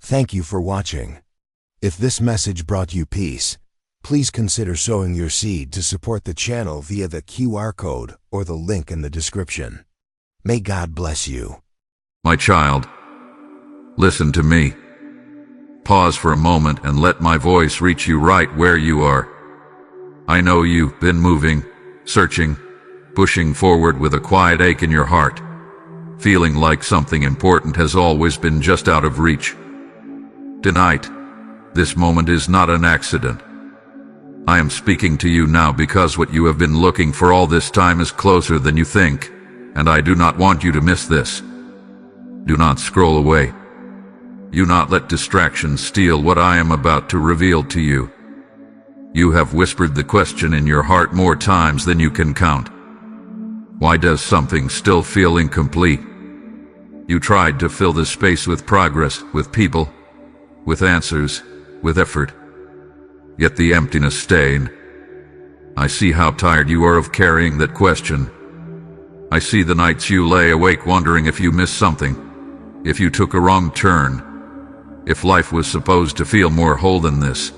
Thank you for watching. If this message brought you peace, please consider sowing your seed to support the channel via the QR code or the link in the description. May God bless you. My child, listen to me. Pause for a moment and let my voice reach you right where you are. I know you've been moving, searching, pushing forward with a quiet ache in your heart, feeling like something important has always been just out of reach. Tonight, this moment is not an accident. I am speaking to you now because what you have been looking for all this time is closer than you think, and I do not want you to miss this. Do not scroll away. Do not let distractions steal what I am about to reveal to you. You have whispered the question in your heart more times than you can count. Why does something still feel incomplete? You tried to fill this space with progress, with people, with answers, with effort. Yet the emptiness stayed. I see how tired you are of carrying that question. I see the nights you lay awake wondering if you missed something, if you took a wrong turn, if life was supposed to feel more whole than this.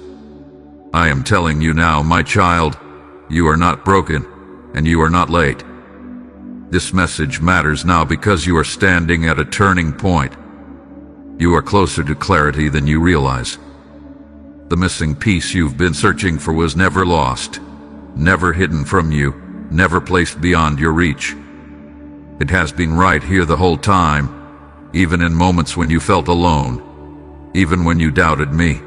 I am telling you now, my child, you are not broken, and you are not late. This message matters now because you are standing at a turning point. You are closer to clarity than you realize. The missing piece you've been searching for was never lost, never hidden from you, never placed beyond your reach. It has been right here the whole time, even in moments when you felt alone, even when you doubted me,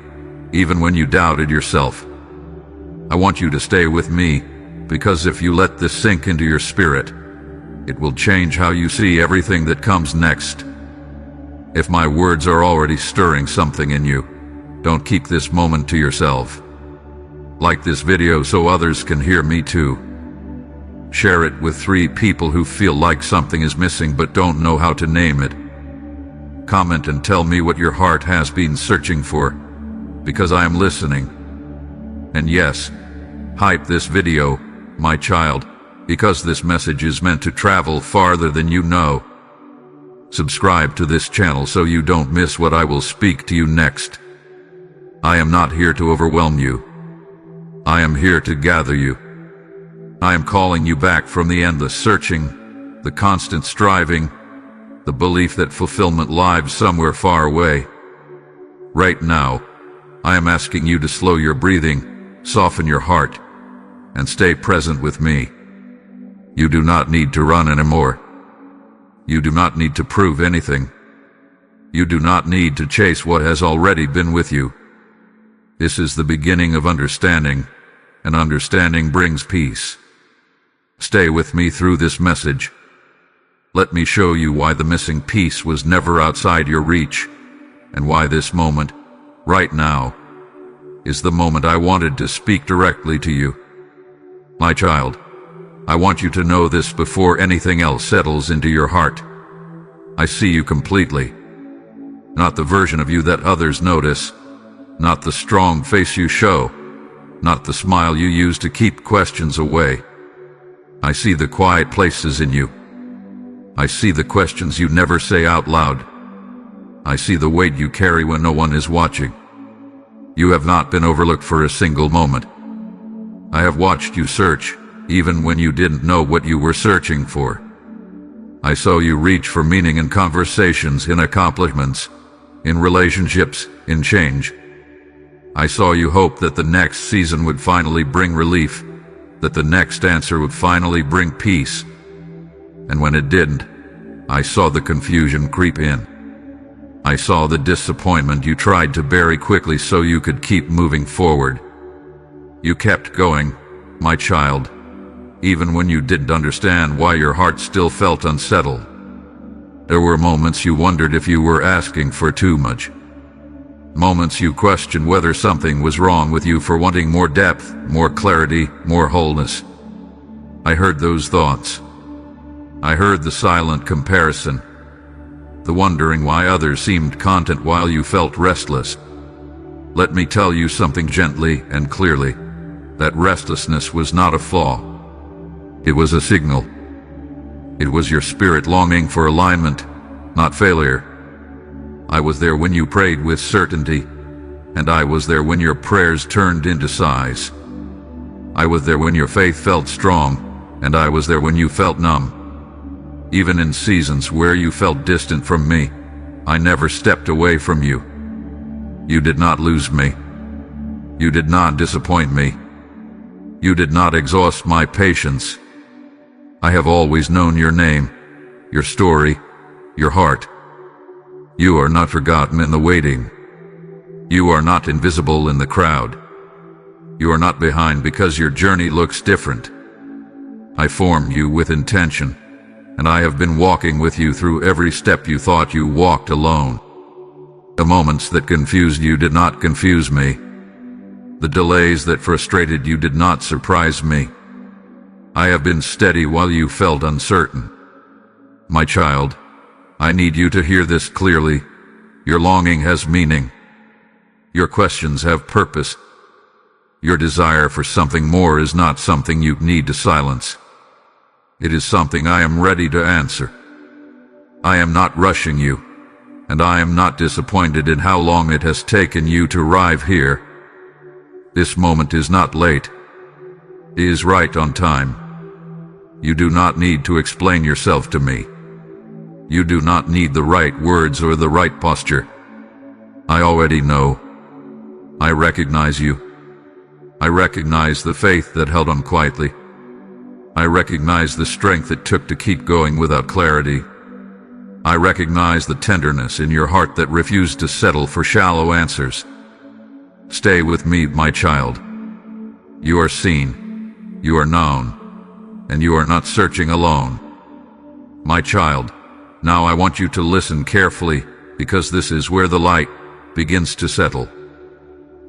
even when you doubted yourself. I want you to stay with me, because if you let this sink into your spirit, it will change how you see everything that comes next. If my words are already stirring something in you, don't keep this moment to yourself. Like this video so others can hear me too. Share it with 3 people who feel like something is missing but don't know how to name it. Comment and tell me what your heart has been searching for, because I am listening. And yes, hype this video, my child, because this message is meant to travel farther than you know. Subscribe to this channel so you don't miss what I will speak to you next. I am not here to overwhelm you. I am here to gather you. I am calling you back from the endless searching, the constant striving, the belief that fulfillment lies somewhere far away. Right now, I am asking you to slow your breathing, soften your heart, and stay present with me. You do not need to run anymore. You do not need to prove anything. You do not need to chase what has already been with you. This is the beginning of understanding, and understanding brings peace. Stay with me through this message. Let me show you why the missing piece was never outside your reach, and why this moment, right now, is the moment I wanted to speak directly to you. My child, I want you to know this before anything else settles into your heart. I see you completely. Not the version of you that others notice, not the strong face you show, not the smile you use to keep questions away. I see the quiet places in you. I see the questions you never say out loud. I see the weight you carry when no one is watching. You have not been overlooked for a single moment. I have watched you search, even when you didn't know what you were searching for. I saw you reach for meaning in conversations, in accomplishments, in relationships, in change. I saw you hope that the next season would finally bring relief, that the next answer would finally bring peace. And when it didn't, I saw the confusion creep in. I saw the disappointment you tried to bury quickly so you could keep moving forward. You kept going, my child, even when you didn't understand why your heart still felt unsettled. There were moments you wondered if you were asking for too much. Moments you questioned whether something was wrong with you for wanting more depth, more clarity, more wholeness. I heard those thoughts. I heard the silent comparison, the wondering why others seemed content while you felt restless. Let me tell you something gently and clearly. That restlessness was not a flaw. It was a signal. It was your spirit longing for alignment, not failure. I was there when you prayed with certainty, and I was there when your prayers turned into sighs. I was there when your faith felt strong, and I was there when you felt numb. Even in seasons where you felt distant from me, I never stepped away from you. You did not lose me. You did not disappoint me. You did not exhaust my patience. I have always known your name, your story, your heart. You are not forgotten in the waiting. You are not invisible in the crowd. You are not behind because your journey looks different. I formed you with intention, and I have been walking with you through every step you thought you walked alone. The moments that confused you did not confuse me. The delays that frustrated you did not surprise me. I have been steady while you felt uncertain. My child, I need you to hear this clearly. Your longing has meaning. Your questions have purpose. Your desire for something more is not something you need to silence. It is something I am ready to answer. I am not rushing you, and I am not disappointed in how long it has taken you to arrive here. This moment is not late. It is right on time. You do not need to explain yourself to me. You do not need the right words or the right posture. I already know. I recognize you. I recognize the faith that held on quietly. I recognize the strength it took to keep going without clarity. I recognize the tenderness in your heart that refused to settle for shallow answers. Stay with me, my child. You are seen, you are known, and you are not searching alone. My child, now I want you to listen carefully, because this is where the light begins to settle.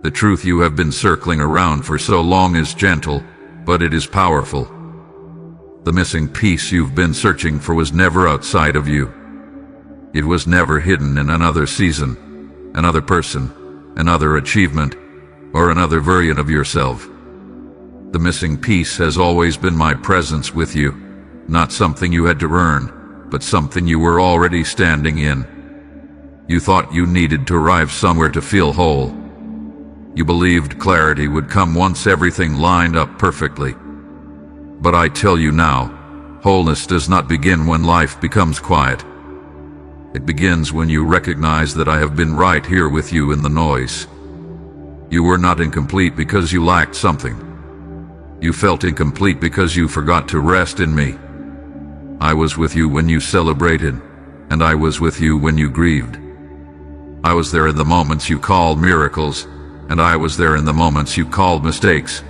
The truth you have been circling around for so long is gentle, but it is powerful. The missing piece you've been searching for was never outside of you. It was never hidden in another season, another person, another achievement, or another variant of yourself. The missing piece has always been my presence with you, not something you had to earn, but something you were already standing in. You thought you needed to arrive somewhere to feel whole. You believed clarity would come once everything lined up perfectly. But I tell you now, wholeness does not begin when life becomes quiet. It begins when you recognize that I have been right here with you in the noise. You were not incomplete because you lacked something. You felt incomplete because you forgot to rest in me. I was with you when you celebrated, and I was with you when you grieved. I was there in the moments you called miracles, and I was there in the moments you called mistakes.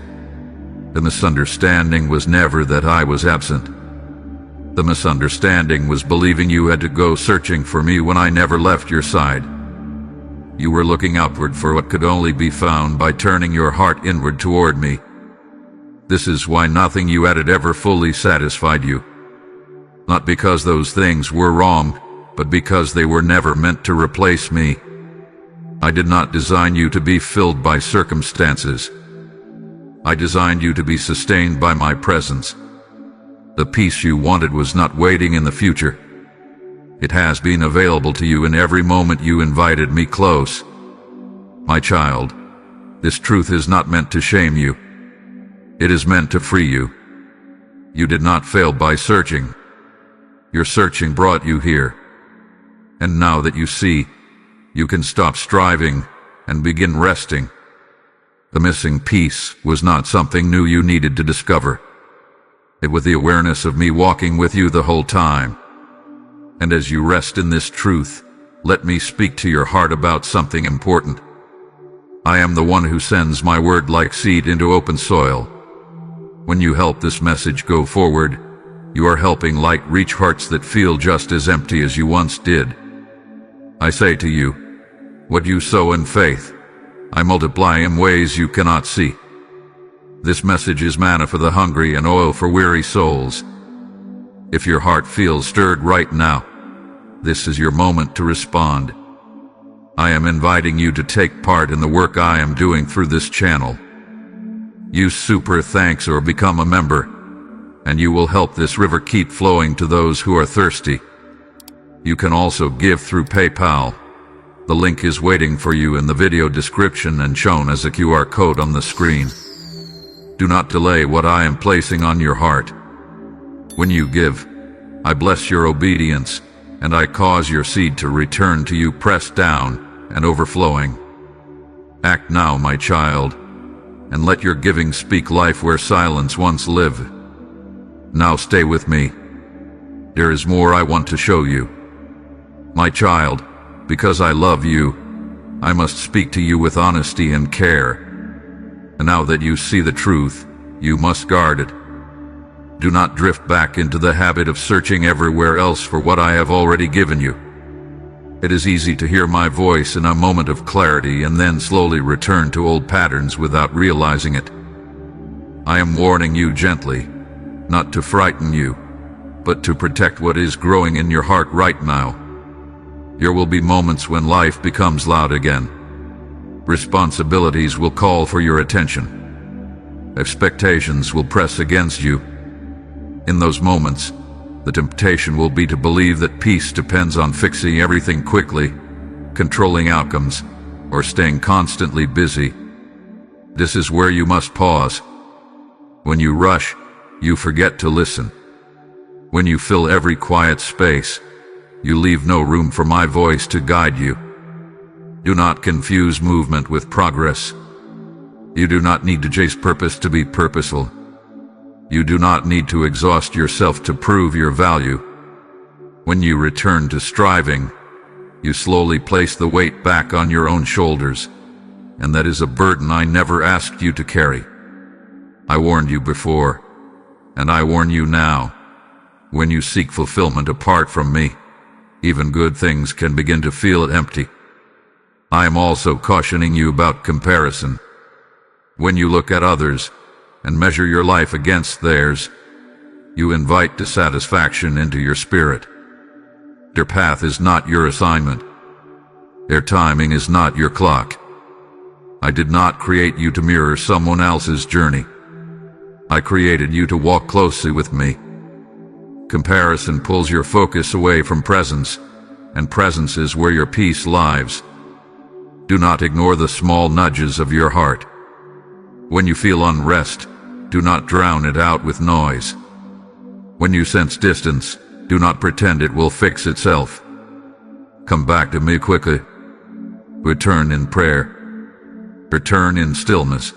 The misunderstanding was never that I was absent. The misunderstanding was believing you had to go searching for me when I never left your side. You were looking outward for what could only be found by turning your heart inward toward me. This is why nothing you added ever fully satisfied you. Not because those things were wrong, but because they were never meant to replace me. I did not design you to be filled by circumstances. I designed you to be sustained by my presence. The peace you wanted was not waiting in the future. It has been available to you in every moment you invited me close. My child, this truth is not meant to shame you. It is meant to free you. You did not fail by searching. Your searching brought you here. And now that you see, you can stop striving and begin resting. The missing piece was not something new you needed to discover. It was the awareness of me walking with you the whole time. And as you rest in this truth, let me speak to your heart about something important. I am the one who sends my word like seed into open soil. When you help this message go forward, you are helping light reach hearts that feel just as empty as you once did. I say to you, what you sow in faith, I multiply in ways you cannot see. This message is manna for the hungry and oil for weary souls. If your heart feels stirred right now, this is your moment to respond. I am inviting you to take part in the work I am doing through this channel. Use super thanks or become a member, and you will help this river keep flowing to those who are thirsty. You can also give through PayPal. The link is waiting for you in the video description and shown as a QR code on the screen. Do not delay what I am placing on your heart. When you give, I bless your obedience, and I cause your seed to return to you pressed down and overflowing. Act now, my child, and let your giving speak life where silence once lived. Now stay with me. There is more I want to show you. My child, because I love you, I must speak to you with honesty and care. And now that you see the truth, you must guard it. Do not drift back into the habit of searching everywhere else for what I have already given you. It is easy to hear my voice in a moment of clarity and then slowly return to old patterns without realizing it. I am warning you gently, not to frighten you, but to protect what is growing in your heart right now. There will be moments when life becomes loud again. Responsibilities will call for your attention. Expectations will press against you. In those moments, the temptation will be to believe that peace depends on fixing everything quickly, controlling outcomes, or staying constantly busy. This is where you must pause. When you rush, you forget to listen. When you fill every quiet space, you leave no room for my voice to guide you. Do not confuse movement with progress. You do not need to chase purpose to be purposeful. You do not need to exhaust yourself to prove your value. When you return to striving, you slowly place the weight back on your own shoulders, and that is a burden I never asked you to carry. I warned you before, and I warn you now. When you seek fulfillment apart from me, even good things can begin to feel empty. I am also cautioning you about comparison. When you look at others and measure your life against theirs, you invite dissatisfaction into your spirit. Their path is not your assignment. Their timing is not your clock. I did not create you to mirror someone else's journey. I created you to walk closely with me. Comparison pulls your focus away from presence, and presence is where your peace lies. Do not ignore the small nudges of your heart. When you feel unrest, do not drown it out with noise. When you sense distance, do not pretend it will fix itself. Come back to me quickly. Return in prayer. Return in stillness.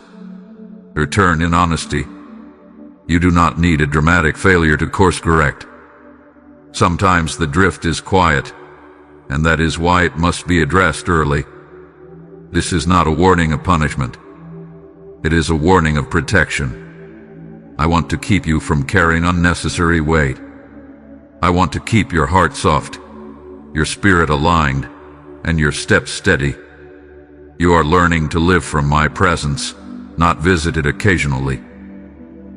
Return in honesty. You do not need a dramatic failure to course correct. Sometimes the drift is quiet, and that is why it must be addressed early. This is not a warning of punishment. It is a warning of protection. I want to keep you from carrying unnecessary weight. I want to keep your heart soft, your spirit aligned, and your steps steady. You are learning to live from my presence, not visit it occasionally.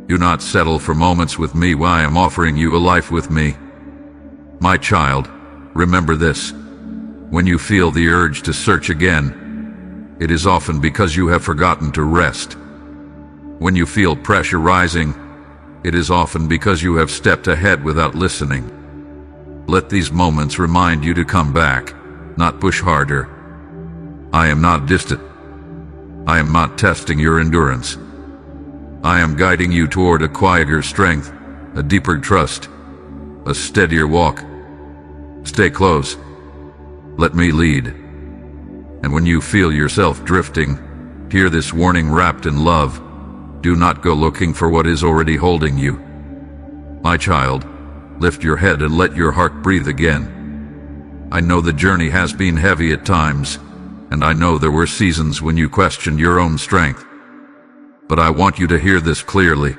Do not settle for moments with me while I am offering you a life with me. My child, remember this. When you feel the urge to search again, it is often because you have forgotten to rest. When you feel pressure rising, it is often because you have stepped ahead without listening. Let these moments remind you to come back, not push harder. I am not distant. I am not testing your endurance. I am guiding you toward a quieter strength, a deeper trust, a steadier walk. Stay close. Let me lead. And when you feel yourself drifting, hear this warning wrapped in love. Do not go looking for what is already holding you. My child, lift your head and let your heart breathe again. I know the journey has been heavy at times, and I know there were seasons when you questioned your own strength. But I want you to hear this clearly.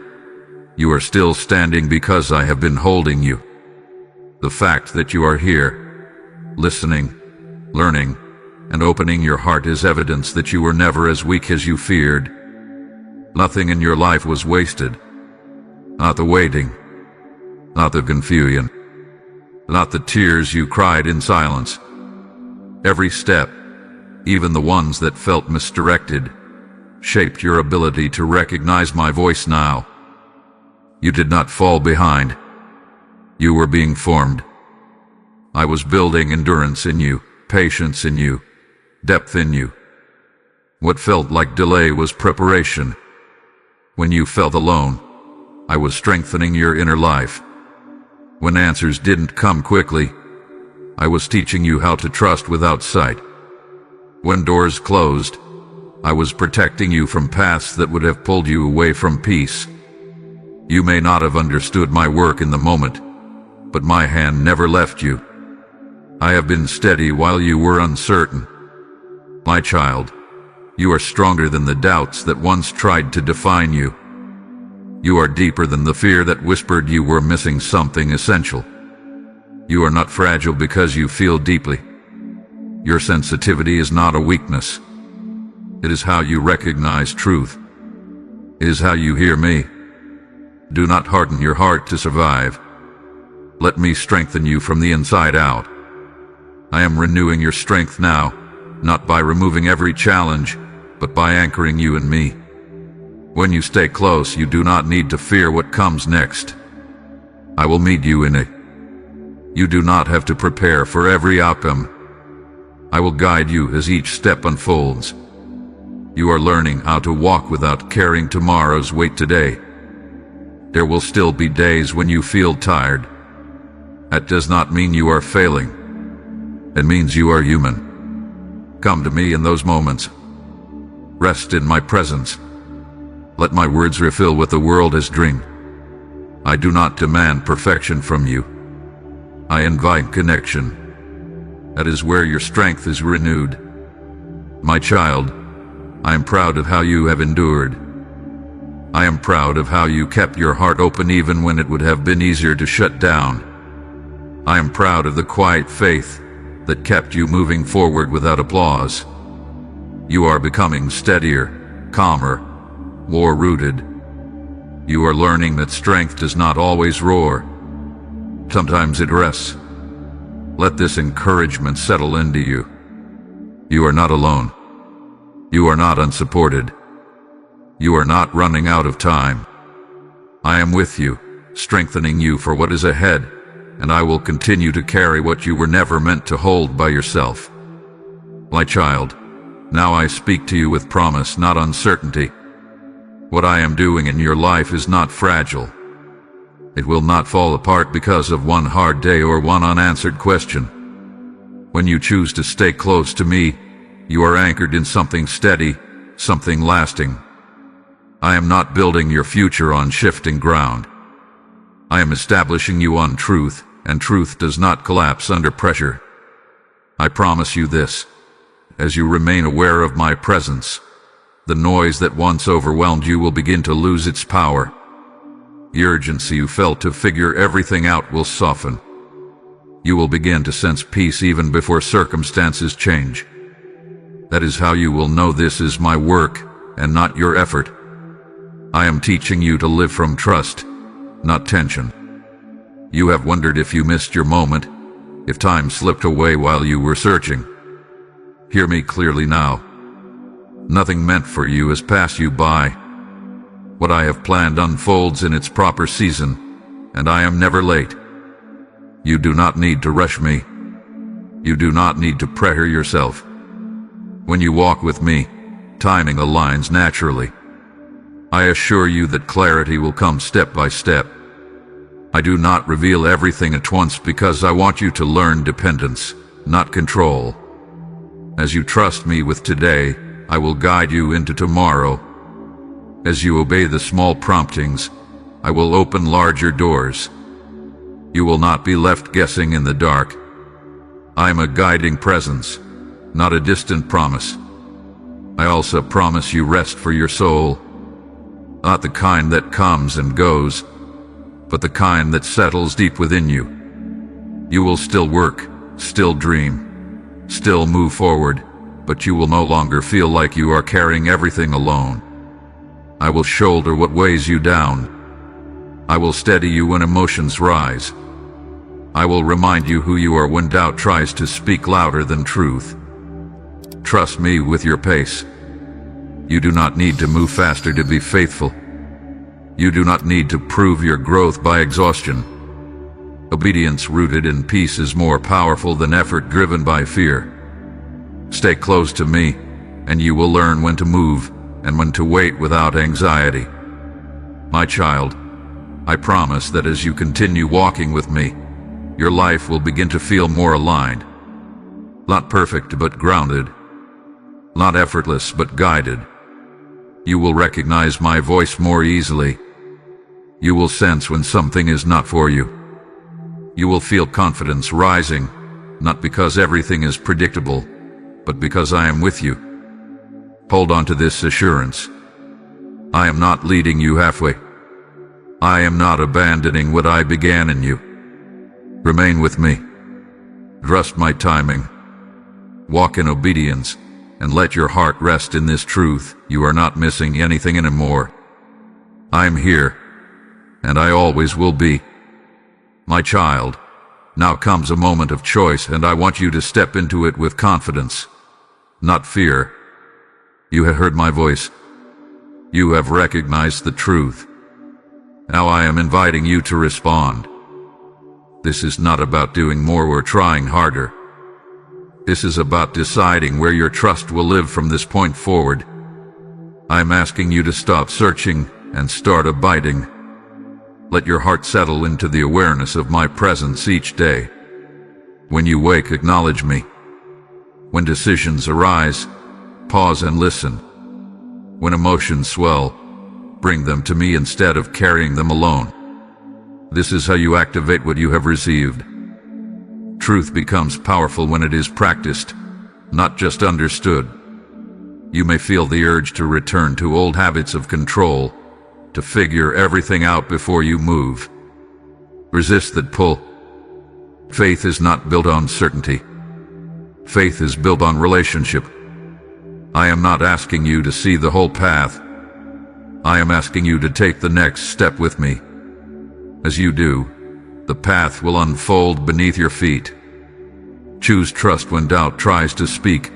You are still standing because I have been holding you. The fact that you are here, listening, learning, and opening your heart is evidence that you were never as weak as you feared. Nothing in your life was wasted. Not the waiting, not the confusion, not the tears you cried in silence. Every step, even the ones that felt misdirected, shaped your ability to recognize my voice now. You did not fall behind. You were being formed. I was building endurance in you, patience in you, depth in you. What felt like delay was preparation. When you felt alone, I was strengthening your inner life. When answers didn't come quickly, I was teaching you how to trust without sight. When doors closed, I was protecting you from paths that would have pulled you away from peace. You may not have understood my work in the moment, but my hand never left you. I have been steady while you were uncertain. My child, you are stronger than the doubts that once tried to define you. You are deeper than the fear that whispered you were missing something essential. You are not fragile because you feel deeply. Your sensitivity is not a weakness. It is how you recognize truth. It is how you hear me. Do not harden your heart to survive. Let me strengthen you from the inside out. I am renewing your strength now, not by removing every challenge, but by anchoring you in me. When you stay close, you do not need to fear what comes next. I will meet you in it. You do not have to prepare for every outcome. I will guide you as each step unfolds. You are learning how to walk without carrying tomorrow's weight today. There will still be days when you feel tired. That does not mean you are failing. It means you are human. Come to me in those moments. Rest in my presence. Let my words refill what the world has drained. I do not demand perfection from you. I invite connection. That is where your strength is renewed. My child, I am proud of how you have endured. I am proud of how you kept your heart open even when it would have been easier to shut down. I am proud of the quiet faith that kept you moving forward without applause. You are becoming steadier, calmer, more rooted. You are learning that strength does not always roar. Sometimes it rests. Let this encouragement settle into you. You are not alone. You are not unsupported. You are not running out of time. I am with you, strengthening you for what is ahead, and I will continue to carry what you were never meant to hold by yourself. My child, now I speak to you with promise, not uncertainty. What I am doing in your life is not fragile. It will not fall apart because of one hard day or one unanswered question. When you choose to stay close to me, you are anchored in something steady, something lasting. I am not building your future on shifting ground. I am establishing you on truth, and truth does not collapse under pressure. I promise you this, as you remain aware of my presence, the noise that once overwhelmed you will begin to lose its power. The urgency you felt to figure everything out will soften. You will begin to sense peace even before circumstances change. That is how you will know this is my work and not your effort. I am teaching you to live from trust, not tension. You have wondered if you missed your moment, if time slipped away while you were searching. Hear me clearly now. Nothing meant for you has passed you by. What I have planned unfolds in its proper season, and I am never late. You do not need to rush me. You do not need to pressure yourself. When you walk with me, timing aligns naturally. I assure you that clarity will come step by step. I do not reveal everything at once because I want you to learn dependence, not control. As you trust me with today, I will guide you into tomorrow. As you obey the small promptings, I will open larger doors. You will not be left guessing in the dark. I am a guiding presence, not a distant promise. I also promise you rest for your soul. Not the kind that comes and goes, but the kind that settles deep within you. You will still work, still dream, still move forward, but you will no longer feel like you are carrying everything alone. I will shoulder what weighs you down. I will steady you when emotions rise. I will remind you who you are when doubt tries to speak louder than truth. Trust me with your pace. You do not need to move faster to be faithful. You do not need to prove your growth by exhaustion. Obedience rooted in peace is more powerful than effort driven by fear. Stay close to me, and you will learn when to move and when to wait without anxiety. My child, I promise that as you continue walking with me, your life will begin to feel more aligned. Not perfect, but grounded. Not effortless, but guided. You will recognize my voice more easily. You will sense when something is not for you. You will feel confidence rising, not because everything is predictable, but because I am with you. Hold on to this assurance. I am not leading you halfway. I am not abandoning what I began in you. Remain with me. Trust my timing. Walk in obedience, and let your heart rest in this truth. You are not missing anything anymore. I am here, and I always will be. My child, now comes a moment of choice, and I want you to step into it with confidence, not fear. You have heard my voice. You have recognized the truth. Now I am inviting you to respond. This is not about doing more or trying harder. This is about deciding where your trust will live from this point forward. I am asking you to stop searching and start abiding. Let your heart settle into the awareness of my presence each day. When you wake, acknowledge me. When decisions arise, pause and listen. When emotions swell, bring them to me instead of carrying them alone. This is how you activate what you have received. Truth becomes powerful when it is practiced, not just understood. You may feel the urge to return to old habits of control, to figure everything out before you move. Resist that pull. Faith is not built on certainty. Faith is built on relationship. I am not asking you to see the whole path. I am asking you to take the next step with me. As you do, the path will unfold beneath your feet. Choose trust when doubt tries to speak.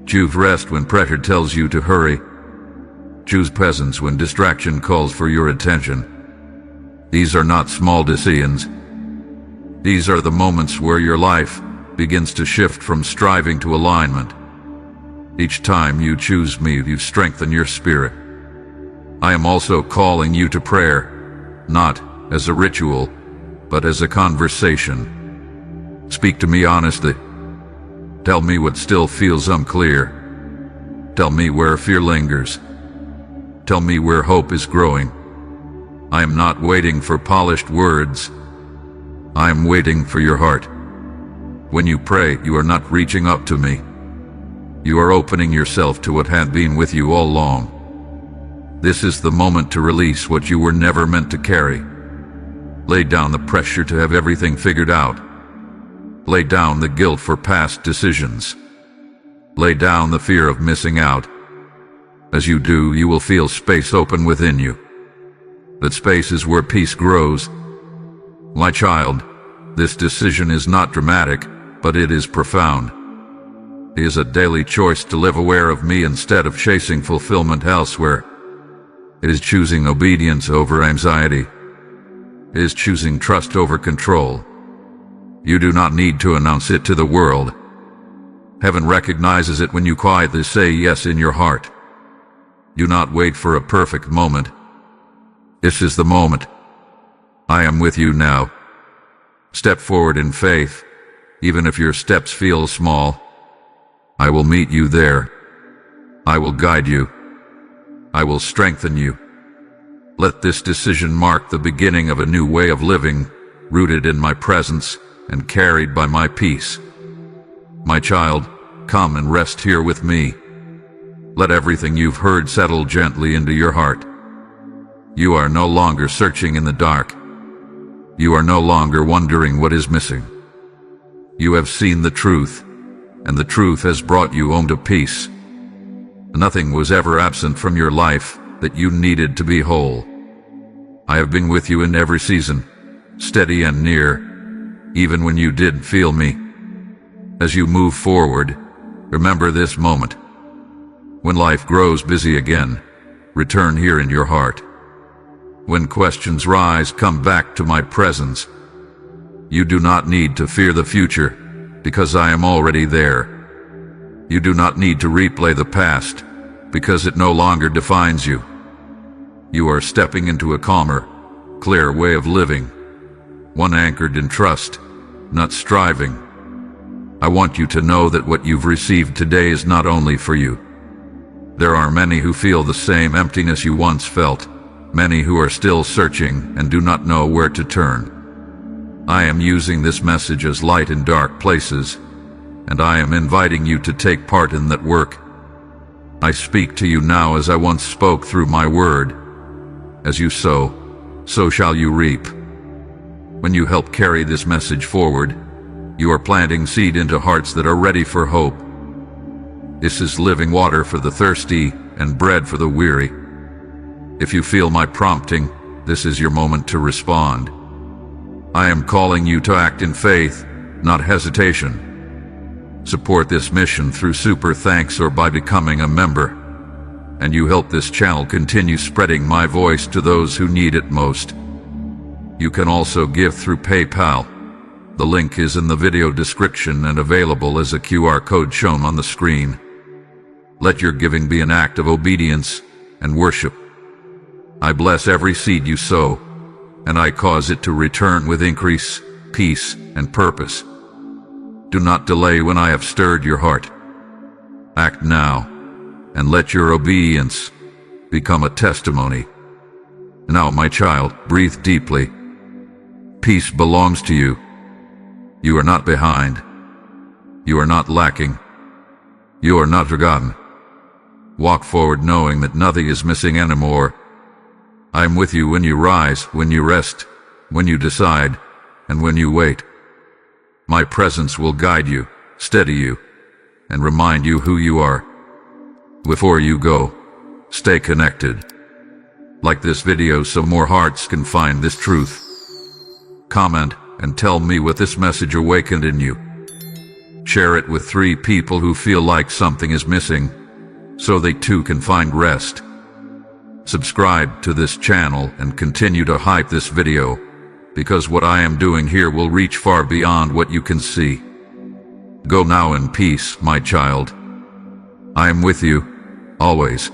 Choose rest when pressure tells you to hurry. Choose presence when distraction calls for your attention. These are not small decisions. These are the moments where your life begins to shift from striving to alignment. Each time you choose me, you strengthen your spirit. I am also calling you to prayer, not as a ritual, but as a conversation. Speak to me honestly. Tell me what still feels unclear. Tell me where fear lingers. Tell me where hope is growing. I am not waiting for polished words. I am waiting for your heart. When you pray, you are not reaching up to me. You are opening yourself to what had been with you all along. This is the moment to release what you were never meant to carry. Lay down the pressure to have everything figured out. Lay down the guilt for past decisions. Lay down the fear of missing out. As you do, you will feel space open within you. That space is where peace grows. My child, this decision is not dramatic, but it is profound. It is a daily choice to live aware of me instead of chasing fulfillment elsewhere. It is choosing obedience over anxiety. It is choosing trust over control. You do not need to announce it to the world. Heaven recognizes it when you quietly say yes in your heart. Do not wait for a perfect moment. This is the moment. I am with you now. Step forward in faith, even if your steps feel small. I will meet you there. I will guide you. I will strengthen you. Let this decision mark the beginning of a new way of living, rooted in my presence and carried by my peace. My child, come and rest here with me. Let everything you've heard settle gently into your heart. You are no longer searching in the dark. You are no longer wondering what is missing. You have seen the truth, and the truth has brought you home to peace. Nothing was ever absent from your life that you needed to be whole. I have been with you in every season, steady and near, even when you didn't feel me. As you move forward, remember this moment. When life grows busy again, return here in your heart. When questions rise, come back to my presence. You do not need to fear the future, because I am already there. You do not need to replay the past, because it no longer defines you. You are stepping into a calmer, clear way of living, one anchored in trust, not striving. I want you to know that what you've received today is not only for you. There are many who feel the same emptiness you once felt, many who are still searching and do not know where to turn. I am using this message as light in dark places, and I am inviting you to take part in that work. I speak to you now as I once spoke through my word. As you sow, so shall you reap. When you help carry this message forward, you are planting seed into hearts that are ready for hope. This is living water for the thirsty and bread for the weary. If you feel my prompting, this is your moment to respond. I am calling you to act in faith, not hesitation. Support this mission through super thanks or by becoming a member, and you help this channel continue spreading my voice to those who need it most. You can also give through PayPal. The link is in the video description and available as a QR code shown on the screen. Let your giving be an act of obedience and worship. I bless every seed you sow, and I cause it to return with increase, peace, and purpose. Do not delay when I have stirred your heart. Act now, and let your obedience become a testimony. Now, my child, breathe deeply. Peace belongs to you. You are not behind. You are not lacking. You are not forgotten. Walk forward knowing that nothing is missing anymore. I am with you when you rise, when you rest, when you decide, and when you wait. My presence will guide you, steady you, and remind you who you are. Before you go, stay connected. Like this video so more hearts can find this truth. Comment and tell me what this message awakened in you. Share it with 3 people who feel like something is missing, so they too can find rest. Subscribe to this channel and continue to hype this video, because what I am doing here will reach far beyond what you can see. Go now in peace, my child. I am with you, always.